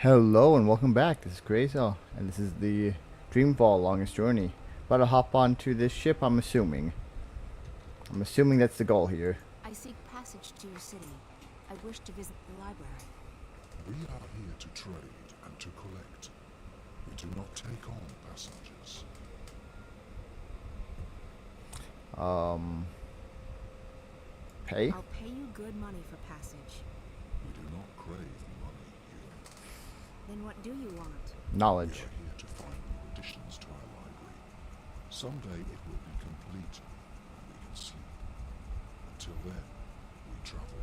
Hello and welcome back. This is Qarea, and this is the Dreamfall longest journey. About to hop onto this ship, I'm assuming. I'm assuming that's the goal here. I seek passage to your city. I wish to visit the library. We are here to trade and to collect. We do not take on passengers. Pay? I'll pay you good money for passage. We do not crave money here. Then what do you want? Knowledge. We are here to find new additions to our library. Someday it will be complete and we can sleep. Until then, we travel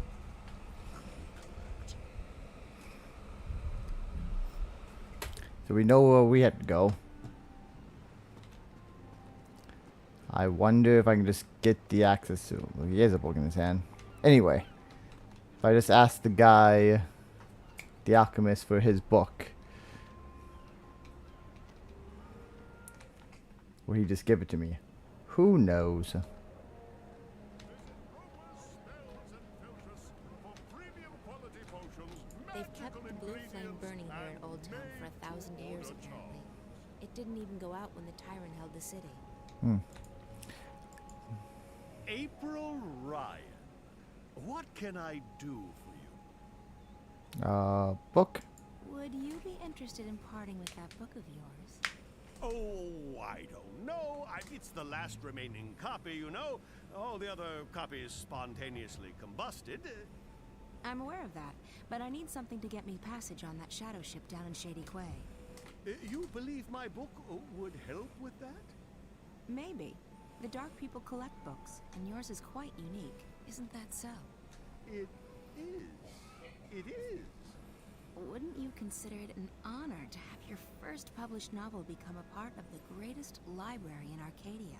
and we collect. So we know where we have to go. I wonder if I can just get the access to. Well, he has a book in his hand. Anyway, if I just ask the guy, the alchemist, for his book, will he just give it to me? Who knows? They've kept the blue flame burning here at Old Town for 1,000 years, apparently. It didn't even go out when the tyrant held the city. April Ryan, what can I do for you? Book? Would you be interested in parting with that book of yours? Oh, I don't know. It's the last remaining copy, you know. All the other copies spontaneously combusted. I'm aware of that, but I need something to get me passage on that shadow ship down in Shady Quay. You believe my book would help with that? Maybe. The Dark People collect books, and yours is quite unique. Isn't that so? It is. It is. Wouldn't you consider it an honor to have your first published novel become a part of the greatest library in Arcadia?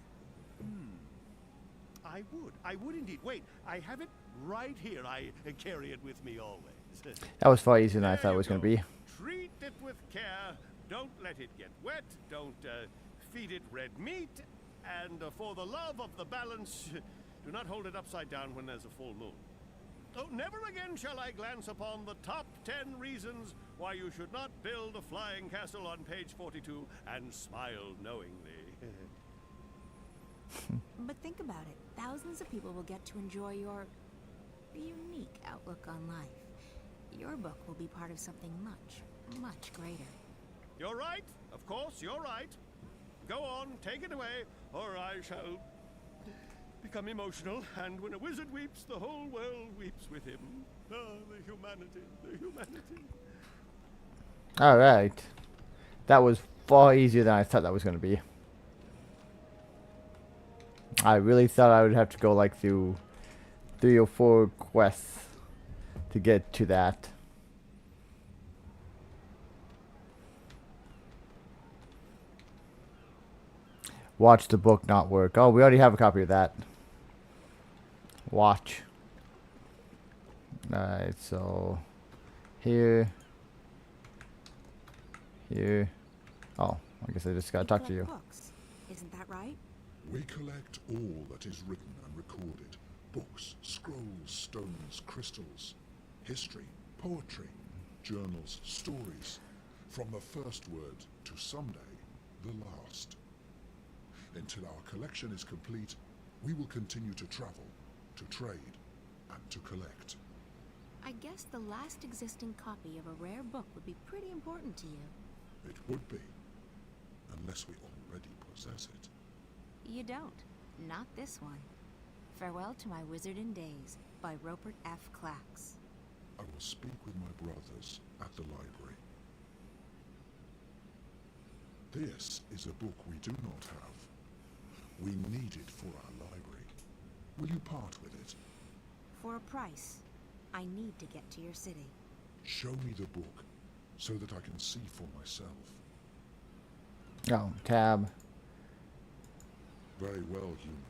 I would. I would indeed. Wait, I have it right here. I carry it with me always. That was far easier than I There thought it you was going to go. be. Treat it with care. Don't let it get wet. Don't feed it red meat. And for the love of the balance, do not hold it upside down when there's a full moon. Oh, never again shall I glance upon the top 10 reasons why you should not build a flying castle on page 42 and smile knowingly. But think about it. Thousands of people will get to enjoy your unique outlook on life. Your book will be part of something much, much greater. You're right. Of course, you're right. Go on, take it away, or I shall become emotional, and when a wizard weeps, the whole world weeps with him. Ah, the humanity, the humanity. Alright. That was far easier than I thought that was going to be. I really thought I would have to go like through 3 or 4 quests to get to that. Watch the book not work. Oh, we already have a copy of that. Watch. Alright, so here. Here. Oh, I guess I just gotta talk to you. Books, isn't that right? We collect all that is written and recorded. Books, scrolls, stones, crystals, history, poetry, journals, stories. From the first word to someday, the last. Until our collection is complete, we will continue to travel, to trade, and to collect. I guess the last existing copy of a rare book would be pretty important to you. It would be, unless we already possess it. You don't. Not this one. Farewell to My Wizardin Days by Rupert F. Clacks. I will speak with my brothers at the library. This is a book we do not have. We need it for our library. Will you part with it? For a price, I need to get to your city. Show me the book, so that I can see for myself. Oh, tab. Very well, human.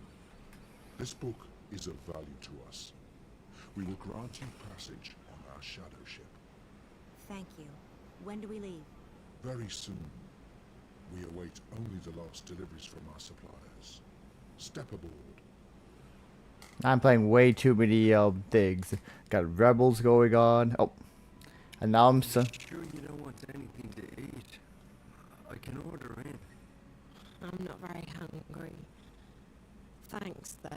This book is of value to us. We will grant you passage on our shadow ship. Thank you. When do we leave? Very soon. We await only the last deliveries from our suppliers. Step aboard. I'm playing way too many things. Got rebels going on. Oh, and now I'm so. Sure you don't want to not very hungry. Thanks, though.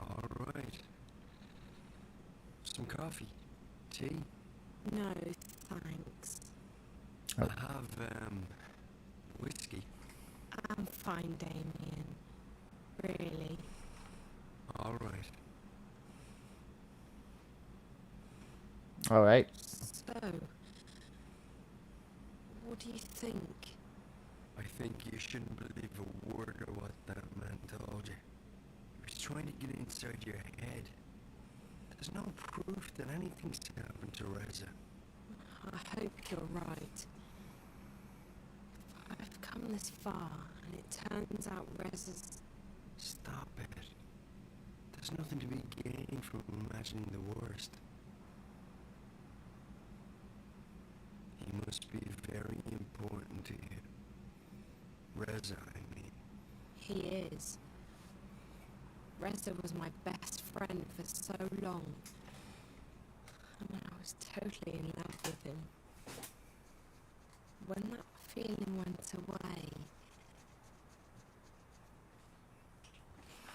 Alright. Some coffee? Tea? No, thanks. I have, whiskey. I'm fine, Damien. Really. Alright. Alright. So, what do you think? I think you shouldn't believe a word of what that man told you. He was trying to get inside your head. There's no proof that anything's happened to Reza. I hope you're right. If I've come this far and it turns out Reza's... Stop it. There's nothing to be gained from imagining the worst. He must be very important to you. Reza, I mean. He is. Reza was my best friend for so long. And I was totally in love with him. When that feeling went away,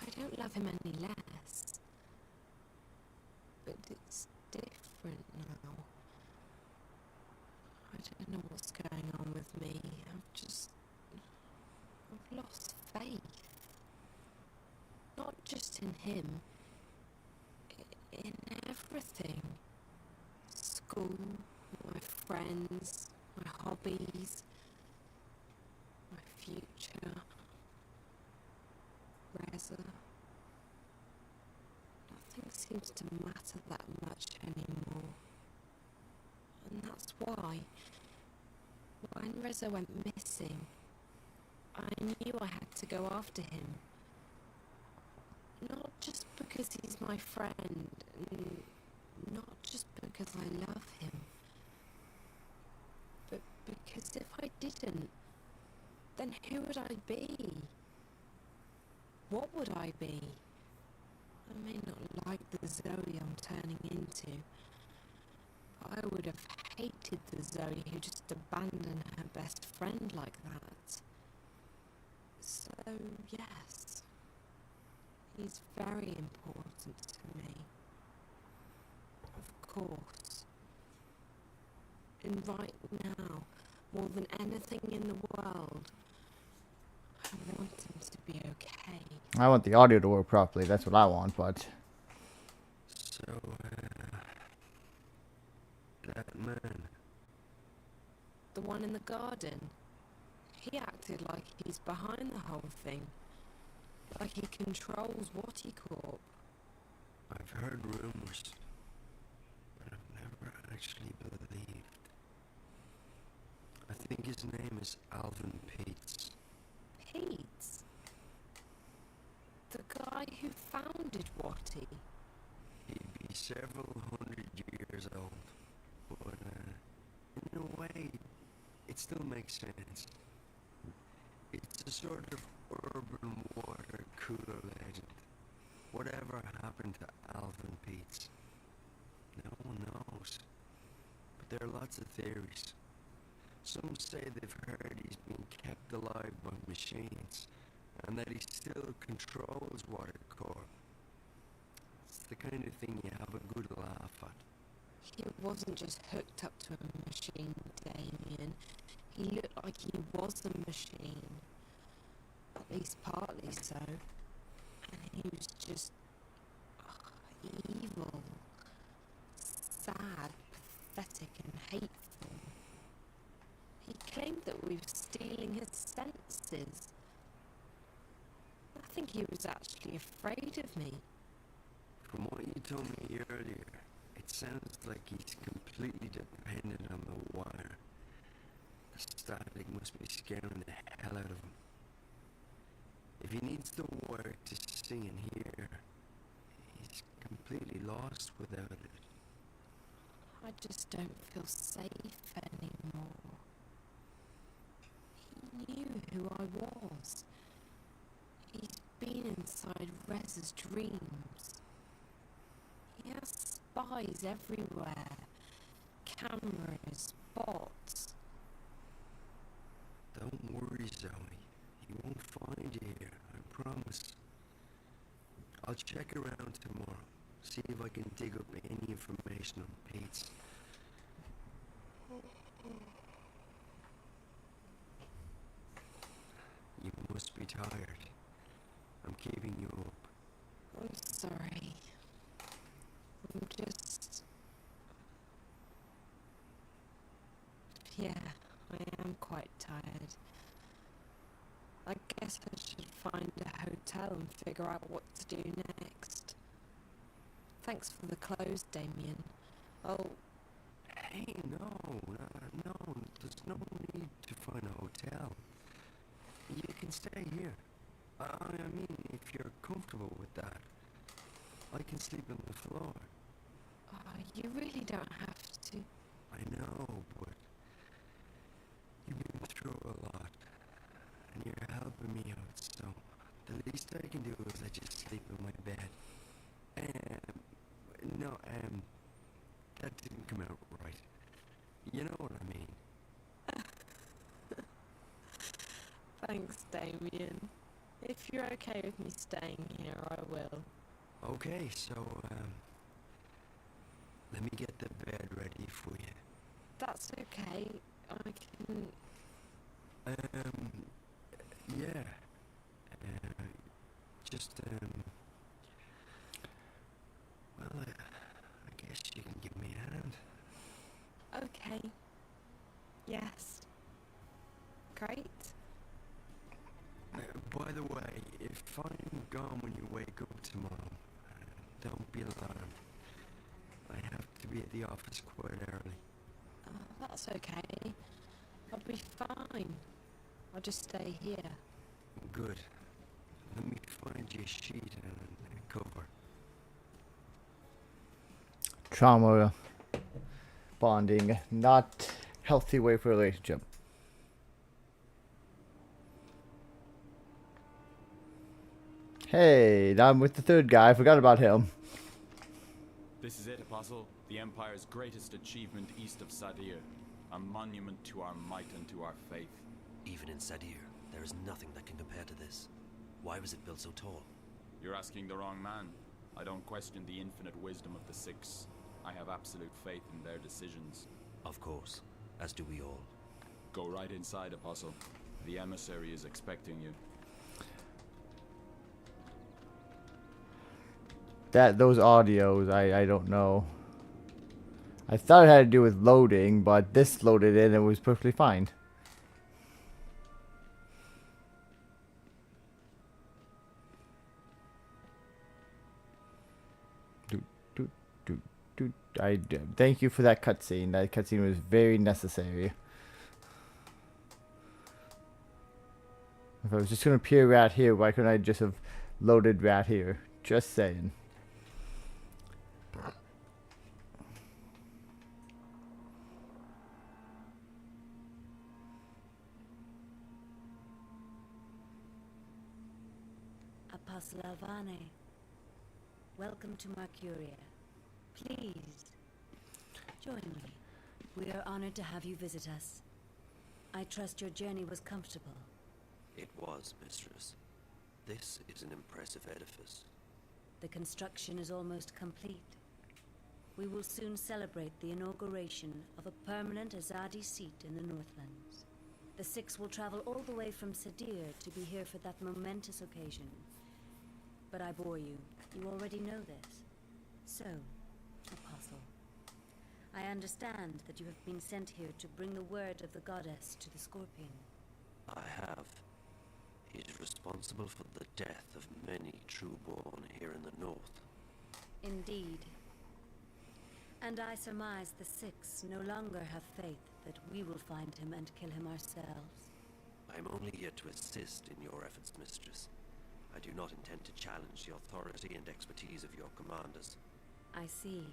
I don't love him any less. But it's different now. I don't know what's going on with me. I've lost faith. Not just in him, in everything. School, my friends, my hobbies, my future, Reza. Nothing seems to matter that much anymore. And that's why, when Reza went missing, I knew I had to go after him. Not just because he's my friend, and not just because I love him, but because if I didn't, then who would I be? What would I be? I may not like the Zoe I'm turning into, but I would have hated the Zoe who just abandoned her best friend like that. So, yes, he's very important to me. Of course. And right now, more than anything in the world, I want him to be okay. I want the audio to work properly. That's what I want, but... So, that man. The one in the garden. He acted like he's behind the whole thing. Like he controls what he caught. I've heard rumors, but I've never actually believed. I think his name is Alvin Peets. Pete's? The guy who founded Watty? He'd be several hundred years old, but in a way, it still makes sense. It's a sort of urban water cooler legend. Whatever happened to Alvin Peets? No one knows. But there are lots of theories. Some say they've heard he's being kept alive by machines, and that he still controls Watercorp. It's the kind of thing you have a good laugh at. He wasn't just hooked up to a machine, Damien. He looked like he was a machine. At least partly so. And he was just evil, sad, pathetic and hateful. He claimed that we were stealing his senses. I think he was actually afraid of me. From what you told me earlier, it sounds like he's completely dependent on the wire. The static must be scaring the hell out of him. If he needs the wire to see and hear, he's completely lost without it. I just don't feel safe anymore. He knew who I was. He's been inside Reza's dreams. He has spies everywhere. Cameras, bots. Don't worry, Zoe. He won't check around tomorrow. See if I can dig up any information on Pete's. You must be tired. I'm keeping you up. I'm sorry. I'm just... Yeah, I am quite tired. I guess I should find a hotel and figure out what to do next. Thanks for the clothes, Damien. Oh, Hey, no, there's no need to find a hotel. You can stay here. I mean, if you're comfortable with that. I can sleep on the floor. you really don't have to. I know, but you've been through a lot, and you're helping me out, so the least I can do is let you sleep in my bed. No, that didn't come out right. You know what I mean? Thanks, Damien. If you're okay with me staying here, I will. Okay, so, let me get the bed ready for you. That's okay. I can... Yeah. Just, well, I guess you can give me a hand. Okay. Yes. Great. By the way, if I'm gone when you wake up tomorrow, don't be alarmed. I have to be at the office quite early. That's okay. I'll be fine. I'll just stay here. Good. Let me find you a sheet and a cover. Trauma bonding, not healthy way for a relationship. Hey, now I'm with the third guy. I forgot about him. This is it, Apostle. The Empire's greatest achievement east of Sadir. A monument to our might and to our faith. Even in Sadir, there is nothing that can compare to this. Why was it built so tall? You're asking the wrong man. I don't question the infinite wisdom of the Six. I have absolute faith in their decisions. Of course, as do we all. Go right inside, Apostle. The emissary is expecting you. Those audios, I don't know. I thought it had to do with loading, but this loaded in and it was perfectly fine. Thank you for that cutscene. That cutscene was very necessary. If I was just gonna appear right here, why couldn't I just have loaded right here? Just saying. Apostle Alvane, welcome to Qarea. Please, join me. We are honored to have you visit us. I trust your journey was comfortable. It was, Mistress. This is an impressive edifice. The construction is almost complete. We will soon celebrate the inauguration of a permanent Azadi seat in the Northlands. The Six will travel all the way from Sadir to be here for that momentous occasion. But I bore you. You already know this. So, Apostle, I understand that you have been sent here to bring the word of the goddess to the Scorpion. I have. He is responsible for the death of many trueborn here in the north. Indeed. And I surmise the Six no longer have faith that we will find him and kill him ourselves. I am only here to assist in your efforts, Mistress. I do not intend to challenge the authority and expertise of your commanders. I see.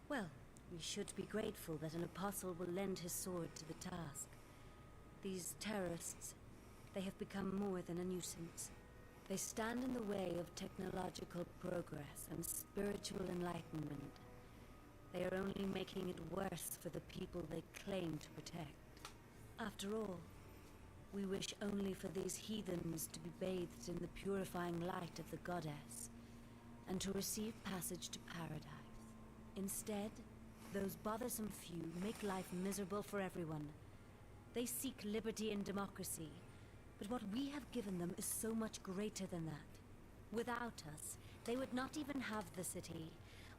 Well, we should be grateful that an apostle will lend his sword to the task. These terrorists, they have become more than a nuisance. They stand in the way of technological progress and spiritual enlightenment. They are only making it worse for the people they claim to protect. After all, we wish only for these heathens to be bathed in the purifying light of the goddess, and to receive passage to paradise. Instead, those bothersome few make life miserable for everyone. They seek liberty and democracy, but what we have given them is so much greater than that. Without us, they would not even have the city.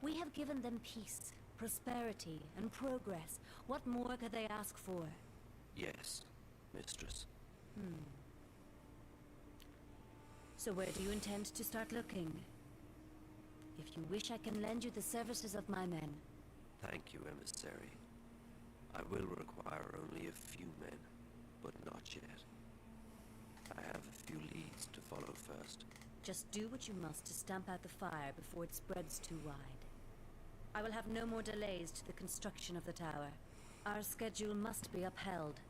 We have given them peace, prosperity, and progress. What more could they ask for? Yes, mistress. So where do you intend to start looking? If you wish, I can lend you the services of my men. Thank you, emissary. I will require only a few men, but not yet. I have a few leads to follow first. Just do what you must to stamp out the fire before it spreads too wide. I will have no more delays to the construction of the tower. Our schedule must be upheld,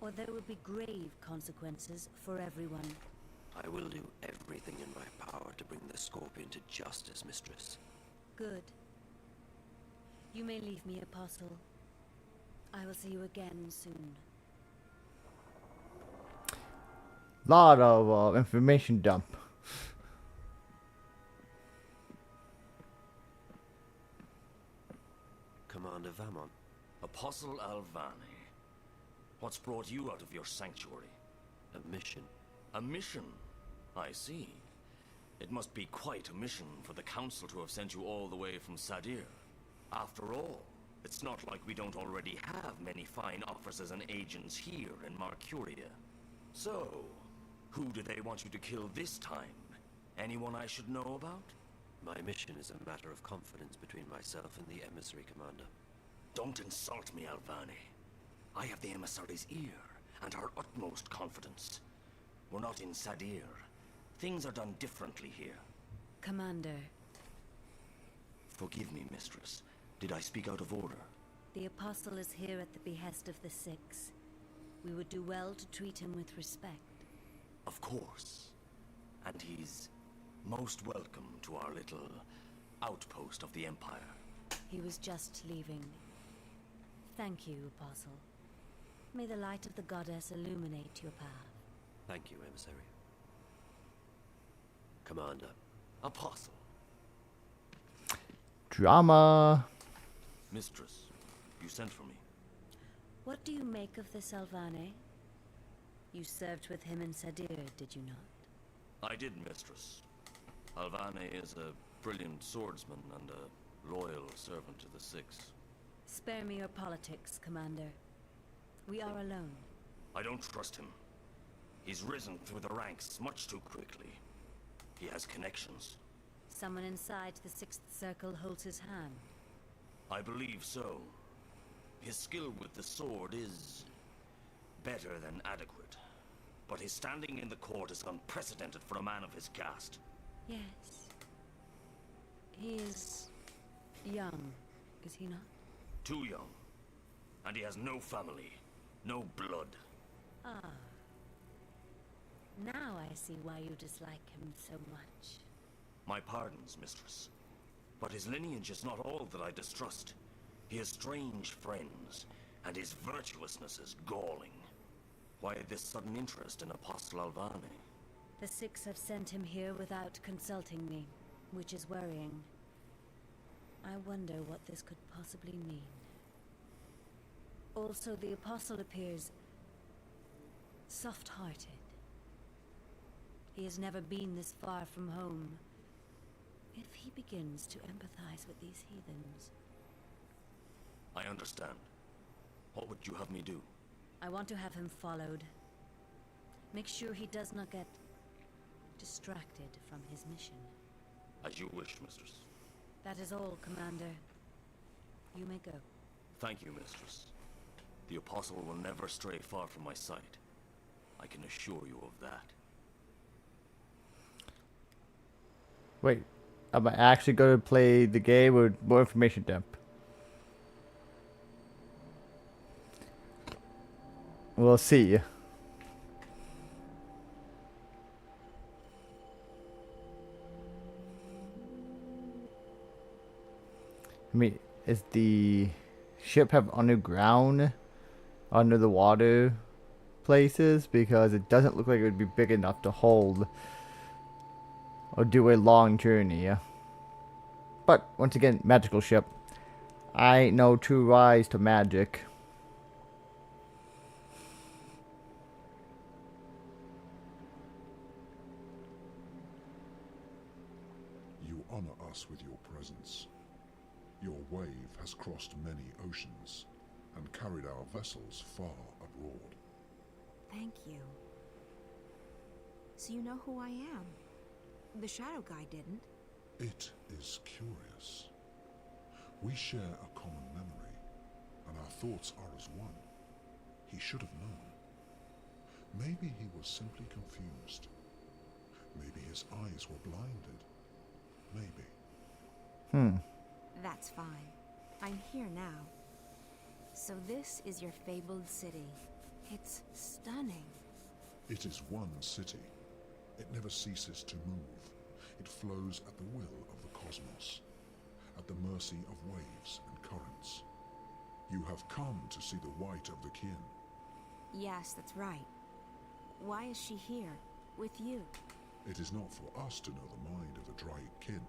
or there will be grave consequences for everyone. I will do everything in my power to bring the Scorpion to justice, mistress. Good. You may leave me, Apostle. I will see you again soon. Lot of information dump. Commander Vamon. Apostle Alvani, what's brought you out of your sanctuary? A mission. A mission? I see. It must be quite a mission for the Council to have sent you all the way from Sadir. After all, it's not like we don't already have many fine officers and agents here in Qarea. So, who do they want you to kill this time? Anyone I should know about? My mission is a matter of confidence between myself and the emissary, Commander. Don't insult me, Alvani. I have the emissary's ear and our utmost confidence. We're not in Sadir. Things are done differently here. Commander, Forgive me, mistress. Did I speak out of order? the Apostle is here at the behest of the Six. We would do well to treat him with respect. Of course. And he's most welcome to our little outpost of the Empire. He was just leaving. Thank you, Apostle. May the light of the goddess illuminate your path. Thank you, emissary. Commander. Apostle. Drama. Mistress, you sent for me. What do you make of this Alvane? You served with him in Sadir, did you not? I did, mistress. Alvane is a brilliant swordsman and a loyal servant to the Six. Spare me your politics, Commander. We are alone. I don't trust him. He's risen through the ranks much too quickly. He has connections. Someone inside the Sixth Circle holds his hand. I believe so. His skill with the sword is better than adequate. But his standing in the court is unprecedented for a man of his caste. Yes. He is young, is he not? Too young. And he has no family, no blood. Ah. Now I see why you dislike him so much. My pardons, mistress. But his lineage is not all that I distrust. He has strange friends, and his virtuousness is galling. Why this sudden interest in Apostle Alvani? The Six have sent him here without consulting me, which is worrying. I wonder what this could possibly mean. Also, the Apostle appears soft-hearted. He has never been this far from home. If he begins to empathize with these heathens... I understand. What would you have me do? I want to have him followed. Make sure he does not get distracted from his mission. As you wish, mistress. That is all, Commander. You may go. Thank you, mistress. The Apostle will never stray far from my sight. I can assure you of that. Wait, am I actually going to play the game with more information dump? We'll see. I mean, is the ship have underground, under the water places? Because it doesn't look like it would be big enough to hold or do a long journey. But once again, magical ship. I ain't no true rise to magic. You honor us with your presence. Your wave has crossed many oceans and carried our vessels far abroad. Thank you. So you know who I am? The Shadow Guy didn't. It is curious. We share a common memory, and our thoughts are as one. He should have known. Maybe he was simply confused. Maybe his eyes were blinded. Maybe. That's fine. I'm here now. So this is your fabled city. It's stunning. It is one city. It never ceases to move. It flows at the will of the cosmos, at the mercy of waves and currents. You have come to see the white of the kin. Yes, that's right. Why is she here, with you? It is not for us to know the mind of the Dryad kin.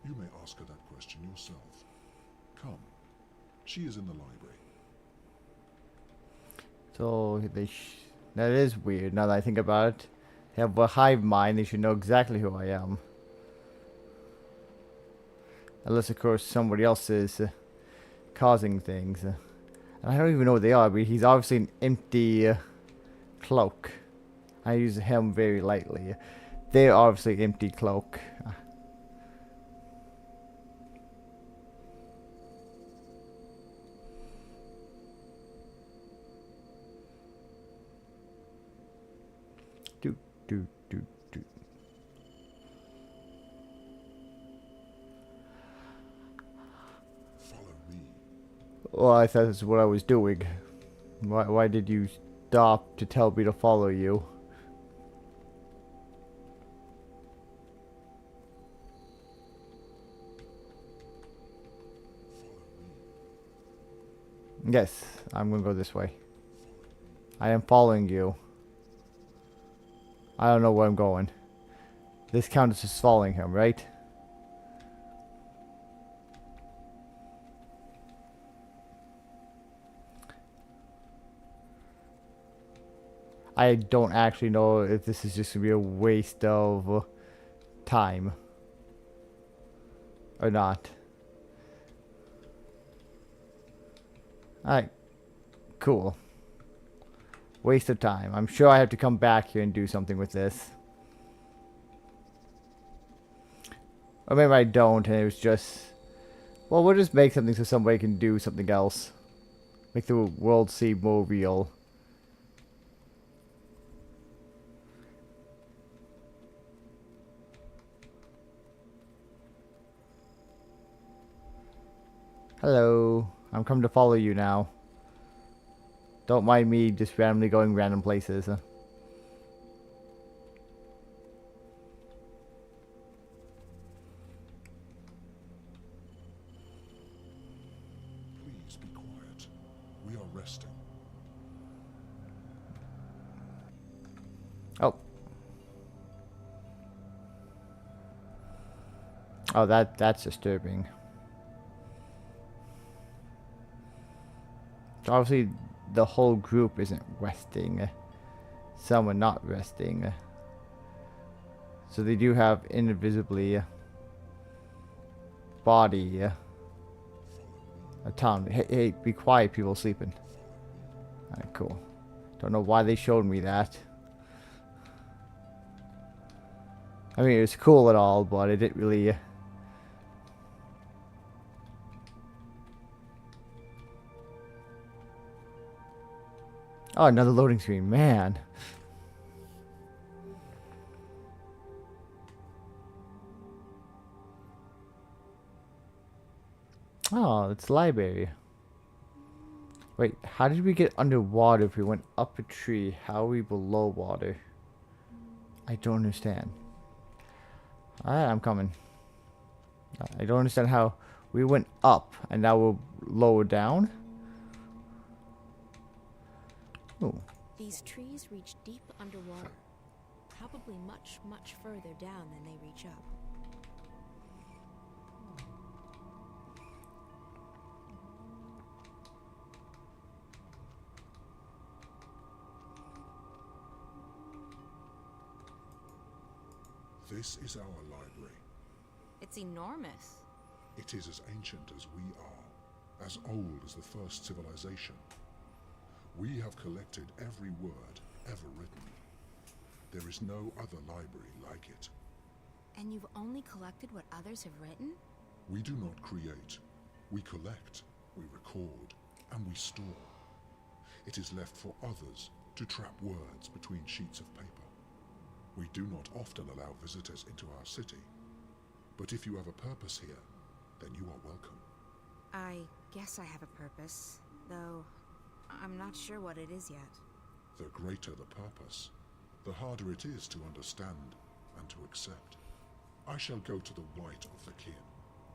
You may ask her that question yourself. Come. She is in the library. So that is weird now that I think about it. They have a hive mind, they should know exactly who I am. Unless of course somebody else is causing things. And I don't even know what they are, but he's obviously an empty cloak. I use him very lightly. They're obviously empty cloak. Do. Follow me. Well, I thought that's what I was doing. Why did you stop to tell me to follow you? Yes, I'm gonna go this way. I am following you. I don't know where I'm going. This counts as following him, right? I don't actually know if this is just gonna be a waste of time or not. Alright, cool. Waste of time. I'm sure I have to come back here and do something with this. Or maybe I don't and it was just... Well, we'll just make something so somebody can do something else. Make the world seem more real. Hello. I'm coming to follow you now. Don't mind me just randomly going random places. Please be quiet. We are resting. Oh. Oh, that's disturbing. So obviously, the whole group isn't resting. Some are not resting. So they do have invisibly body autonomy. Hey, be quiet, people sleeping. Alright, cool. Don't know why they showed me that. I mean, it was cool and all, but it didn't really... Oh, another loading screen, man. Oh, it's library. Wait, how did we get underwater if we went up a tree? How are we below water? I don't understand. Alright, I'm coming. I don't understand how we went up and now we're lower down. Ooh. These trees reach deep underwater. Probably much, much further down than they reach up. This is our library. It's enormous. It is as ancient as we are, as old as the first civilization. We have collected every word ever written. There is no other library like it. And you've only collected what others have written? We do not create. We collect, we record, and we store. It is left for others to trap words between sheets of paper. We do not often allow visitors into our city, but if you have a purpose here, then you are welcome. I guess I have a purpose, though I'm not sure what it is yet. The greater the purpose, the harder it is to understand and to accept. I shall go to the White of the Kin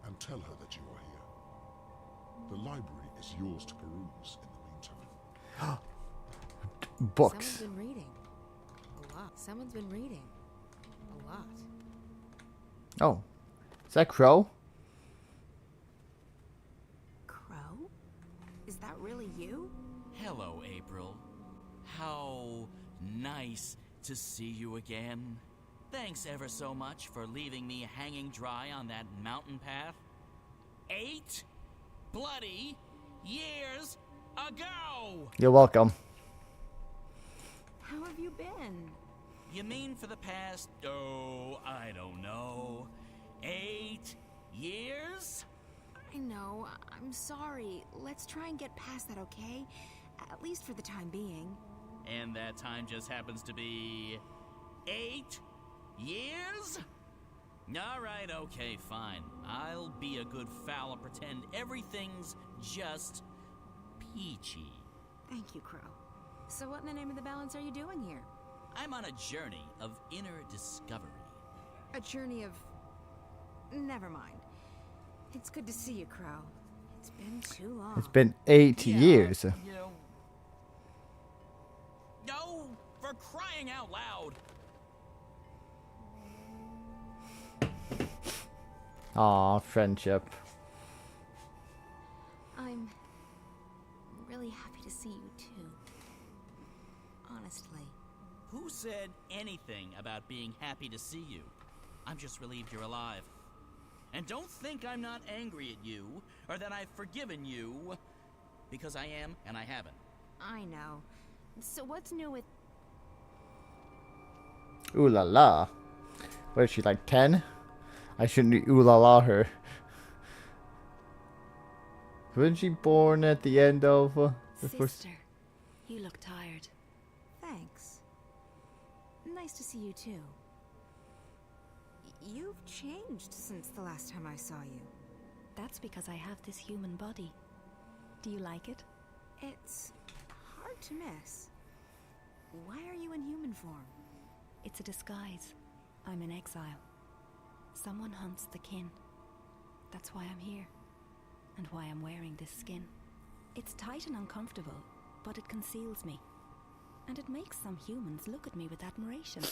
and tell her that you are here. The library is yours to peruse in the meantime. Books. Someone's been reading. A lot. Someone's been reading. A lot. Oh. Is that Crow? Crow? Is that really you? Hello, April. How nice to see you again. Thanks ever so much for leaving me hanging dry on that mountain path. 8 bloody years ago! You're welcome. How have you been? You mean for the past, I don't know, 8 years? I know. I'm sorry. Let's try and get past that, okay? At least for the time being. And that time just happens to be 8 years? Alright, okay, fine. I'll be a good foul and pretend everything's just peachy. Thank you, Crow. So what in the name of the balance are you doing here? I'm on a journey of inner discovery. A journey of... Never mind. It's good to see you, Crow. It's been too long. It's been 8 years. You know... No! For crying out loud! Aw, friendship. I'm really happy to see you too. Honestly. Who said anything about being happy to see you? I'm just relieved you're alive. And don't think I'm not angry at you, or that I've forgiven you, because I am and I haven't. I know. So what's new with... Ooh la la. What is she, like 10? I shouldn't ooh la la her. Wasn't she born at the end of the first... Sister, you look tired. Thanks. Nice to see you too. You've changed since the last time I saw you. That's because I have this human body. Do you like it? It's hard to miss. Why are you in human form? It's a disguise. I'm in exile. Someone hunts the kin. That's why I'm here. And why I'm wearing this skin. It's tight and uncomfortable, but it conceals me. And it makes some humans look at me with admiration.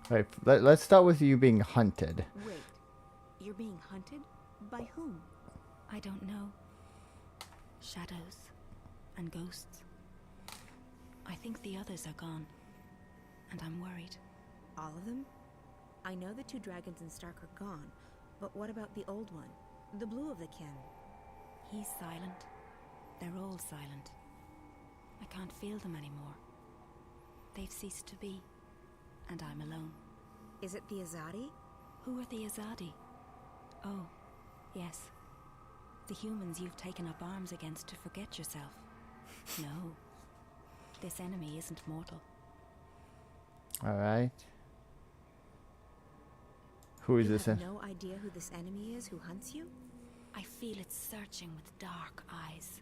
Right, let's start with you being hunted. Wait, you're being hunted? By whom? I don't know. Shadows and ghosts. I think the others are gone, and I'm worried. All of them? I know the 2 dragons in Stark are gone, but what about the old one? The blue of the kin? He's silent. They're all silent. I can't feel them anymore. They've ceased to be, and I'm alone. Is it the Azadi? Who are the Azadi? Oh, yes. The humans you've taken up arms against to forget yourself. No. This enemy isn't mortal. Alright. Who is You this? have no idea who this enemy is who hunts you? I feel it searching with dark eyes,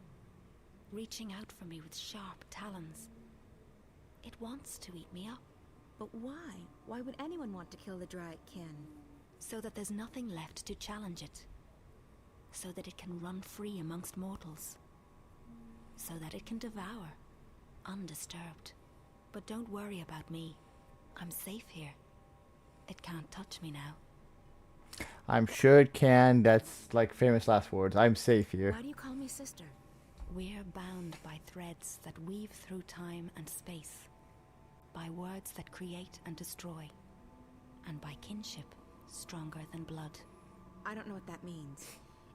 reaching out for me with sharp talons. It wants to eat me up. But why? Why would anyone want to kill the Dryad kin? So that there's nothing left to challenge it. So that it can run free amongst mortals. So that it can devour, undisturbed. But don't worry about me. I'm safe here. It can't touch me now. I'm sure it can. That's like famous last words. I'm safe here. Why do you call me sister? We're bound by threads that weave through time and space. by words that create and destroy, and by kinship stronger than blood. I don't know what that means.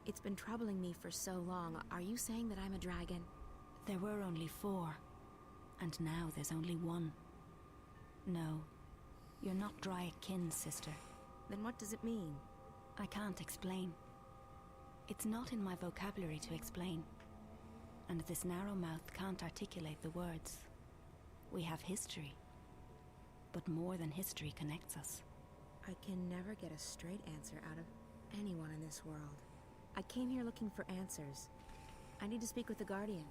It's been troubling me for so long. Are you saying that I'm a dragon? There were only 4, and now there's only 1. No, you're not Dryad kin, sister. Then what does it mean? I can't explain. It's not in my vocabulary to explain, and this narrow mouth can't articulate the words. We have history, but more than history connects us. I can never get a straight answer out of anyone in this world. I came here looking for answers. I need to speak with the Guardian.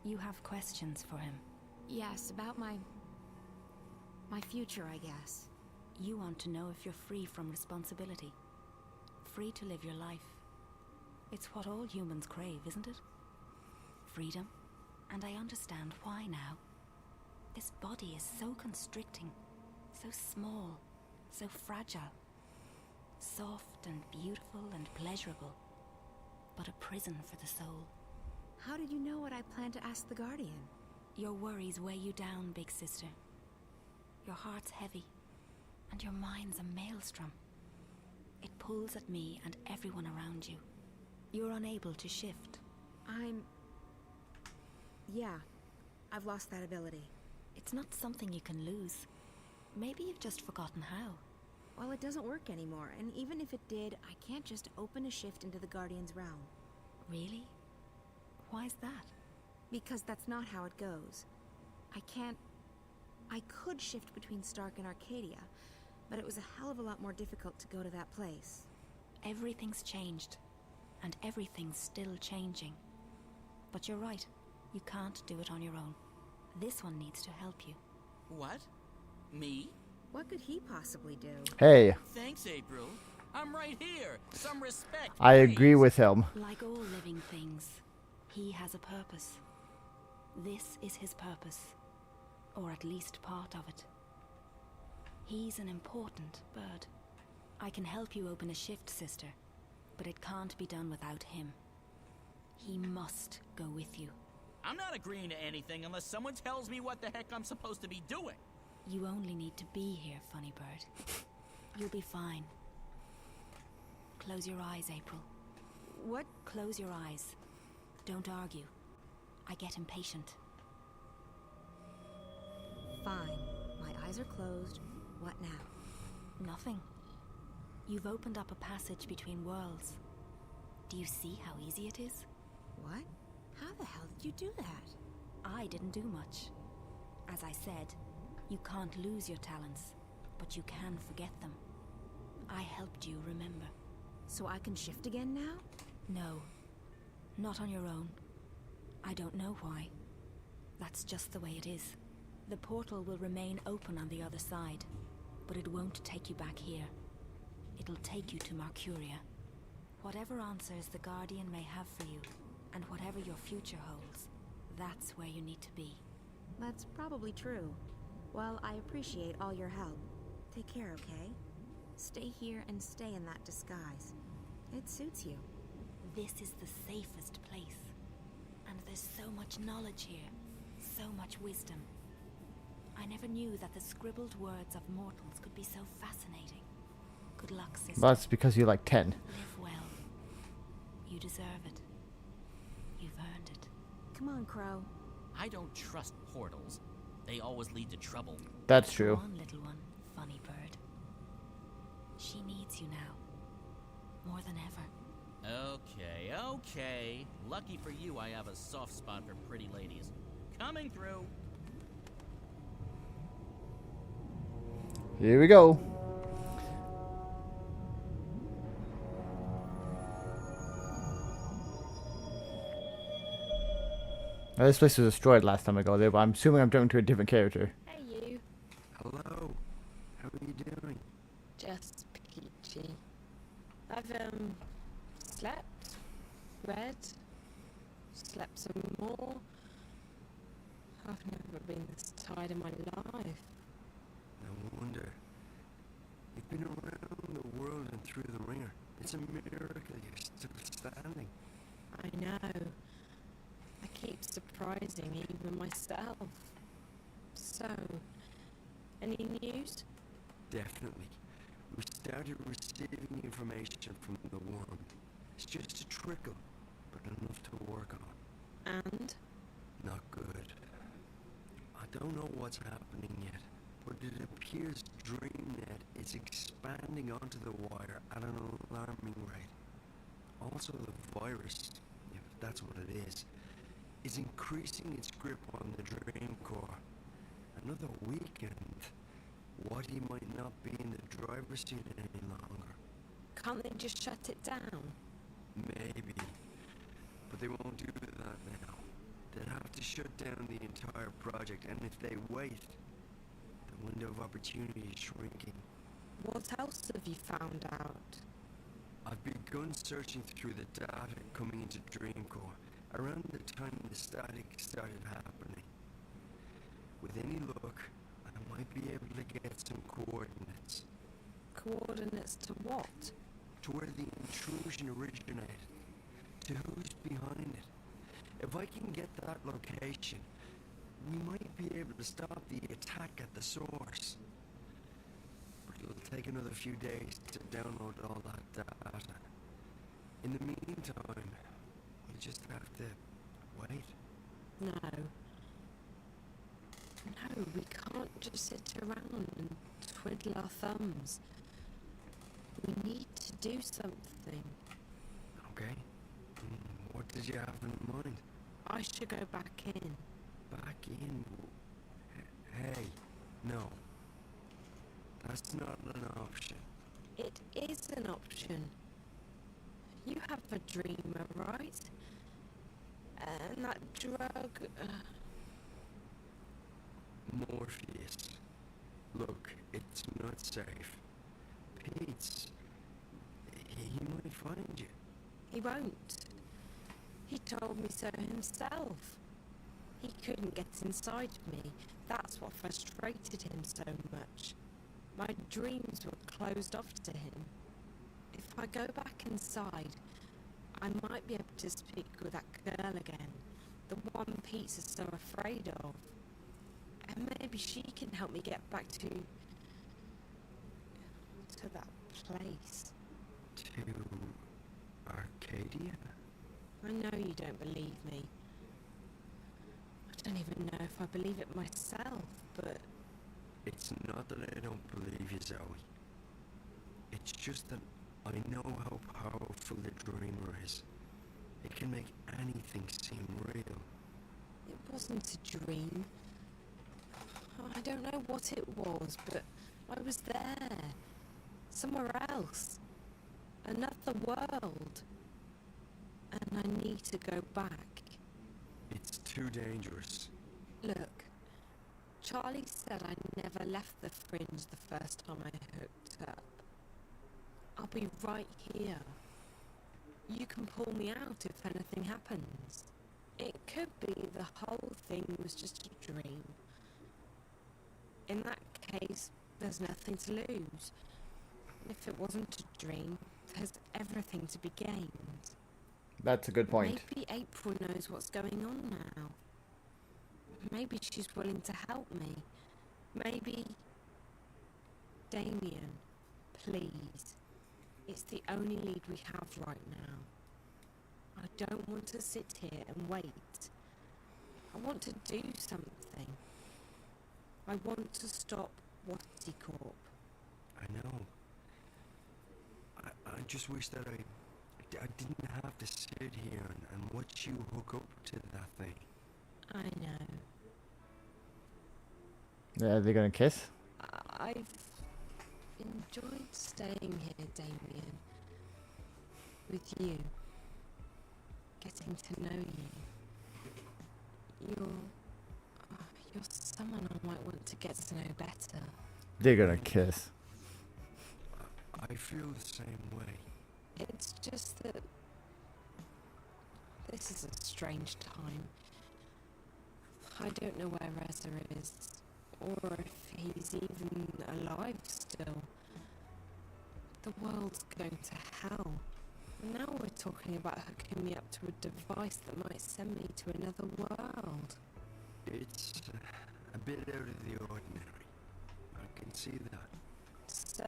You have questions for him? Yes, about my future, I guess. You want to know if you're free from responsibility. Free to live your life. It's what all humans crave, isn't it? Freedom. And I understand why now. This body is so constricting, so small, so fragile. Soft and beautiful and pleasurable, but a prison for the soul. How did you know what I plan to ask the Guardian? Your worries weigh you down, big sister. Your heart's heavy, and your mind's a maelstrom. It pulls at me and everyone around you. You're unable to shift. Yeah, I've lost that ability. It's not something you can lose. Maybe you've just forgotten how. Well, it doesn't work anymore, and even if it did, I can't just open a shift into the Guardian's realm. Really? Why's that? Because that's not how it goes. I could shift between Stark and Arcadia, but it was a hell of a lot more difficult to go to that place. Everything's changed, and everything's still changing. But you're right, you can't do it on your own. This one needs to help you. What? Me? What could he possibly do? Hey, Thanks, April. I'm right here. Some respect. I agree please. with him. Like all living things, he has a purpose. This is his purpose, or at least part of it. He's an important bird. I can help you open a shift, sister, but it can't be done without him. He must go with you. I'm not agreeing to anything unless someone tells me what the heck I'm supposed to be doing. You only need to be here, funny bird. You'll be fine. Close your eyes, April. What? Close your eyes. Don't argue. I get impatient. Fine. My eyes are closed. What now? Nothing. You've opened up a passage between worlds. Do you see how easy it is? What? How the hell did you do that? I didn't do much. As I said, you can't lose your talents, but you can forget them. I helped you remember. So I can shift again now? No. Not on your own. I don't know why. That's just the way it is. The portal will remain open on the other side, but it won't take you back here. It'll take you to Qarea. Whatever answers the Guardian may have for you, and whatever your future holds, that's where you need to be. That's probably true. Well, I appreciate all your help. Take care, okay? Stay here and stay in that disguise. It suits you. This is the safest place. And there's so much knowledge here, so much wisdom. I never knew that the scribbled words of mortals could be so fascinating. Good luck, sister. That's because you're like 10. Live well. You deserve it. You've earned it. Come on, Crow. I don't trust portals. They always lead to trouble. That's true. Go on, little one, funny bird. She needs you now. More than ever. Okay. Lucky for you, I have a soft spot for pretty ladies. Coming through. Here we go. Now, this place was destroyed last time I got there, but I'm assuming I'm jumping to a different character. Hey, you. Hello. How are you doing? Just peachy. I've, slept, read, slept some more. I've never been this tired in my life. No wonder. You've been around the world and through the ringer. It's a miracle you're still standing. I know. I keep surprising even myself. So, Any news? Definitely. We started receiving information from the worm. It's just a trickle, but enough to work on. And? Not good. I don't know what's happening yet, but it appears DreamNet is expanding onto the wire at an alarming rate. Also, the virus, if that's what it is increasing its grip on the Dream Core. Another weekend, Waddy might not be in the driver's seat any longer. Can't they just shut it down? Maybe, but they won't do that now. They'll have to shut down the entire project, and if they wait, the window of opportunity is shrinking. What else have you found out? I've begun searching through the data coming into Dreamcore around the time the static started happening. With any luck, I might be able to get some coordinates. Coordinates to what? To where the intrusion originated, to who's behind it. If I can get that location, we might be able to stop the attack at the source. But it'll take another few days to download all that data. In the meantime, we'll just have to wait. No. No, we can't just sit around and twiddle our thumbs. We need to do something. Okay. What did you have in mind? I should go back in. Back in? Hey, no. That's not an option. It is an option. You have a dreamer, right? And that drug... Morpheus. Look, it's not safe. Pete's... he might find you. He won't. He told me so himself. He couldn't get inside me. That's what frustrated him so much. My dreams were closed off to him. If I go back inside, I might be able to speak with that girl again. The one Pete is so afraid of. And maybe she can help me get back to that place. To Arcadia? I know you don't believe me. I don't even know if I believe it myself, but... It's not that I don't believe you, Zoe. It's just that I know how powerful the dreamer is. It can make anything seem real. It wasn't a dream. I don't know what it was, but I was there. Somewhere else. Another world. And I need to go back. It's too dangerous. Look, Charlie said I never left the fringe the first time I hooked up. I'll be right here. You can pull me out if anything happens. It could be the whole thing was just a dream. In that case, there's nothing to lose. If it wasn't a dream, there's everything to be gained. That's a good point. Maybe April knows what's going on now. Maybe she's willing to help me. Maybe... Damien, please. It's the only lead we have right now. I don't want to sit here and wait. I want to do something. I want to stop Watty Corp. I know. I just wish that I didn't have to sit here and watch you hook up to that thing. I know. Yeah, are they gonna kiss? I've enjoyed staying here, Damien. With you. Getting to know you. You're someone I might want to get to know better. They're gonna kiss. I feel the same way. It's just that this is a strange time. I don't know where Reza is, or if he's even alive still. The world's going to hell. And now we're talking about hooking me up to a device that might send me to another world. It's a bit out of the ordinary. see that. So,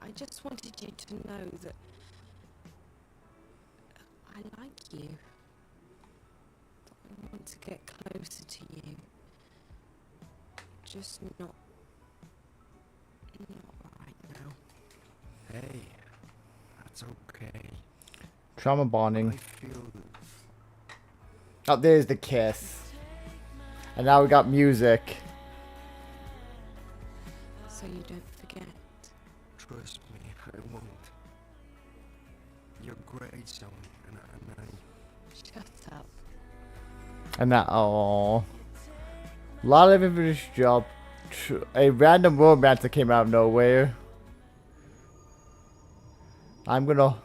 I just wanted you to know that I like you. I want to get closer to you. Just not right now. Hey, that's okay. Trauma I bonding. feel Oh, there's the kiss. And now we got music. So you don't forget. Trust me, I won't. You're great, Zoe, and I... Shut up. And that, oh. A lot of unfinished job. A random romance that came out of nowhere. I'm gonna...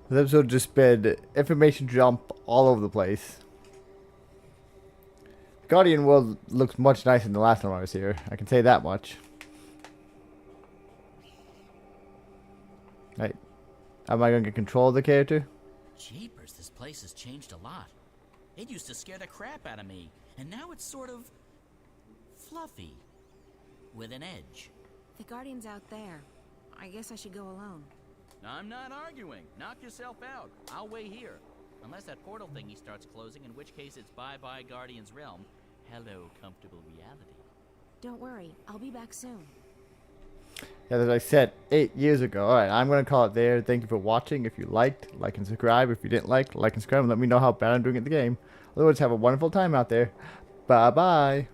This episode just been information jump all over the place. Guardian world looks much nicer than the last time I was here. I can say that much. Right. Am I gonna get control of the character? Jeepers, this place has changed a lot. It used to scare the crap out of me, and now it's sort of fluffy, with an edge. The Guardian's out there. I guess I should go alone. I'm not arguing. Knock yourself out. I'll wait here. Unless that portal thingy starts closing, in which case it's bye-bye Guardian's realm. Hello, comfortable reality. Don't worry, I'll be back soon. Yeah, as I said 8 years ago. Alright, I'm going to call it there. Thank you for watching. If you liked, like and subscribe. If you didn't like and subscribe and let me know how bad I'm doing at the game. Otherwise, have a wonderful time out there. Bye-bye.